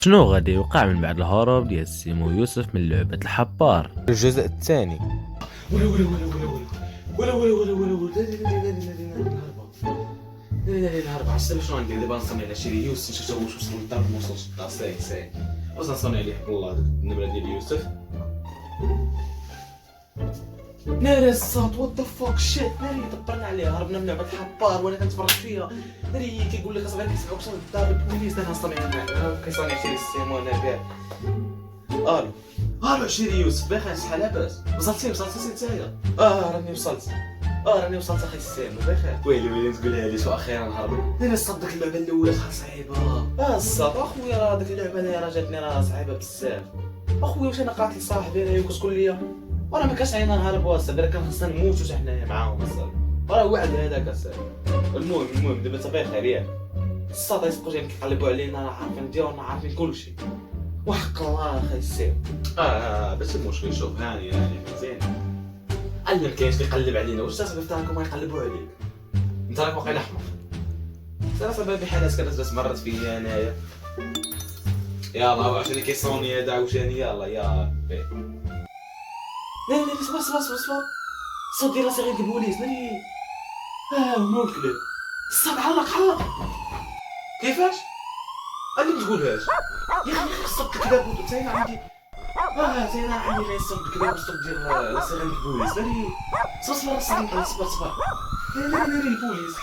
شنو غادي يوقع من بعد الهروب ديال سيمو يوسف من لعبة الحبار؟ الجزء الثاني. ولا ولا ولا ولا ولا ولا ولا ولا ولا لا الهرب عرفتي شنو غندير دابا؟ نصنع على شي يوسف نشوف واش وصل للدار ما وصلش للدار. ساي واش نصنع عليه حق الله داك النمره ديال يوسف. ناري الصوت وات ذا فوك شيت. ناري دبرنا عليه هربنا من لعبه الحبار وانا كنتفرج فيها. ناري كيقول لك اصاحبي كيسمعوك وصل للدار البوليس. انا نصنع كيصانع شي سيمو انا كاع. الو عشيري يوسف بخير شحال لاباس؟ وصلتي نتايا؟ راني وصلت اخي السيم بخير. ويلي تقولها لي شو اخيرا هربت. انا صدق اللعبه الاولى شحال صعيبه. الصاد اخويا راه ديك اللعبه انا راه جاتني راه صعيبه بزاف اخويا. واش انا قاتل صاحبي انا وكتقول لي راه ما كاش عينا نهرب اصاحبي، راه كان خصنا نموتوا حتى حنايا معاهم اصاحبي. راه وعد هذاك اصاحبي. المهم دابا انت بخير ياك. الصاد يسبقوا جايين كيقلبوا علينا راه عارفين ديالنا عارفين كلشي وحق الله اخي السيم. بس المشكل شوف هاني زين علم كاينش كيقلب علينا. واش صاحبي فتاكم ما يقلبوا عليك؟ انت راك واقيلا احمق. صاحبي بحالات كانت مرت فيا انايا. يلا عاوتاني كيصوني هذا عاوتاني. يلا بي. لا صبر الصوت ديال راسي غير البوليس. ناري مول الكلاب. الصوت علق كيفاش؟ انا ما تقولهاش يا اخي. الصوت الكلاب زين عندي زين عندي غير الصوت الكلاب والصوت ديال راسي غير البوليس. ناري صبر صبر. ناري البوليس.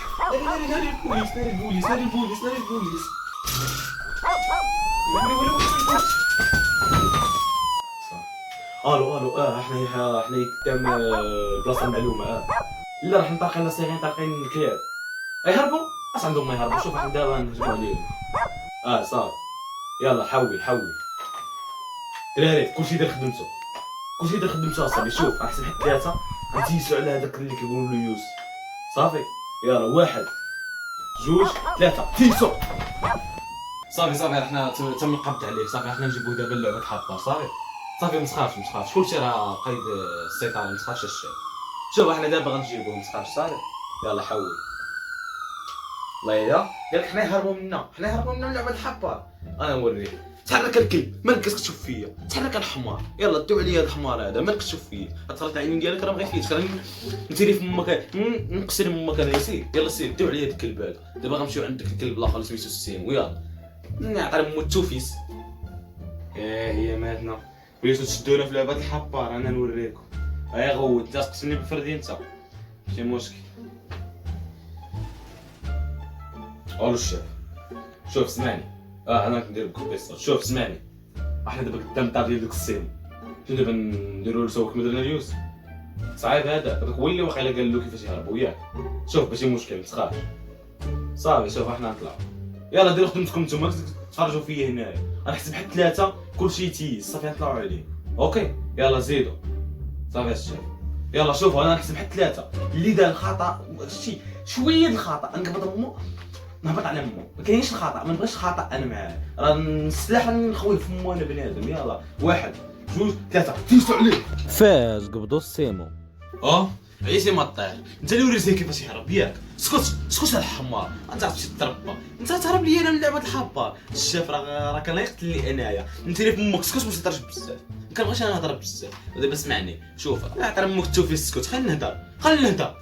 ناري البوليس. الو حنا قدام البلاصه المعلومه. لا راح نطلقين الصيغين طالقين الكلاب. يهربوا اش عندهم ما يهربوا. شوف حنا دابا نهجموا عليهم. صافي يلا حول دراري كلشي دير خدمته اصاحبي. شوف احسن حد ثلاثه غنتيسوا على هذاك اللي كيقولوا له يوسف. صافي يلا 1 2 3 تيسو. صافي حنا تم القبض عليه. صافي حنا نجيبوه دابا لعبه حبار. صافي ما تخافش كلشي راه قيد السيطره. ما تخافش الشيء. شوف حنا دابا غنجيبوه ما تخافش. صافي يلا حول الله يا قالك حنا يهربوا منا من لعبه الحبار. انا نوريك. تحرك الكلب مالك كتشوف فيا. تحرك الحمار. يلا دو عليا هذا الحمار هذا مالك تشوف فيا. طرات العينين ديالك راه ما غيفيدش. راه نتيري في امك نقصر من امك. انا يلا سير دو عليا هذا الكلب هذا. دابا غنمشيو عند داك الكلب الاخر سميتو السيم. ويلا نعطي لمو التوفيس. هي ماتنا بغيتو تشدونا في لعبه الحبار. انا نوريكم. غوت انت تقسمني بفردي انت ماشي مشكل. قولوا الشيف. شوف سمعني. انا كندير لكم قصه. شوف سمعني. احنا دابا قدام الدار ديال داك السيم. شنو دابا نديرو له سوا كما درنا اليوسف؟ صعيب هذا. هذاك هو اللي واقيلا قال له كيفاش يهربوا ياك. شوف ماشي مشكل ما تخافش. صافي شوف احنا نطلعوا. يلا ديروا خدمتكم نتوما تفرجوا فيا هنايا. غنحسب حتى 3 كلشي يتيس. صافي نطلعوا عليه. اوكي يلا زيدوا. صافي الشيف. يلا شوفوا انا نحسب حتى 3 اللي دار الخطا شويه الخطا نقبض امو نهبط على امو. ما كاينش الخطا. ما نبغيش الخطا انا معاه. راه السلاح نخويه في امو انا بنادم. يلا 1 2 3 تيسوا عليه. فاز قبضوا السيمو. عيسي ما طير. انت اللي وريتيه كيفاش يهرب ياك. اسكت الحمار. انت غتمشي تربى. انت تهرب لي انا من لعبه الحبار. الشاف راه كان يقتل لي انايا. انت اللي في امك. اسكت ما تهضرش بزاف. ما كنبغيش انا نهضر بزاف. دابا اسمعني. شوف عطي امك التوفيق. اسكت خلينا نهضر.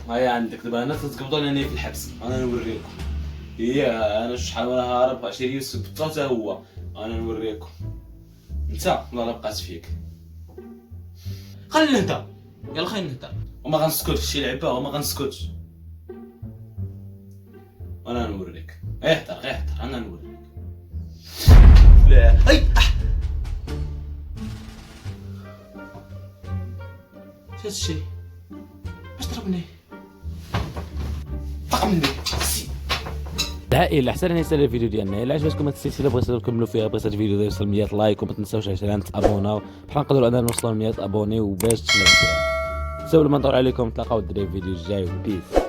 هيا عندك دابا انا تقبضوني انا في الحبس. انا نوريكم. انا شحال وانا هارب عشيري يوسف حتى هو. انا نوريكم. انت والله لا بقات فيك. خلينا نهضر. وما غنسكتش. شي لعبه وما غنسكتش. انا نوريك. احضر انا نوريك. لا شو هادشي؟ باش ضربني؟ طق مني. العائله احسن الناس الفيديو ديالنا. الا عجبتكم السلسله بغيتو نكملوا فيها بغيت الفيديو يوصل 100 لايك وما تنساوش عشان تابوناو بحال نقدروا اننا نوصلوا 100 ابوني وباش تنجحوا. سول ما نطول عليكم. نتلاقاو الدراري في الفيديو الجاي. بيس.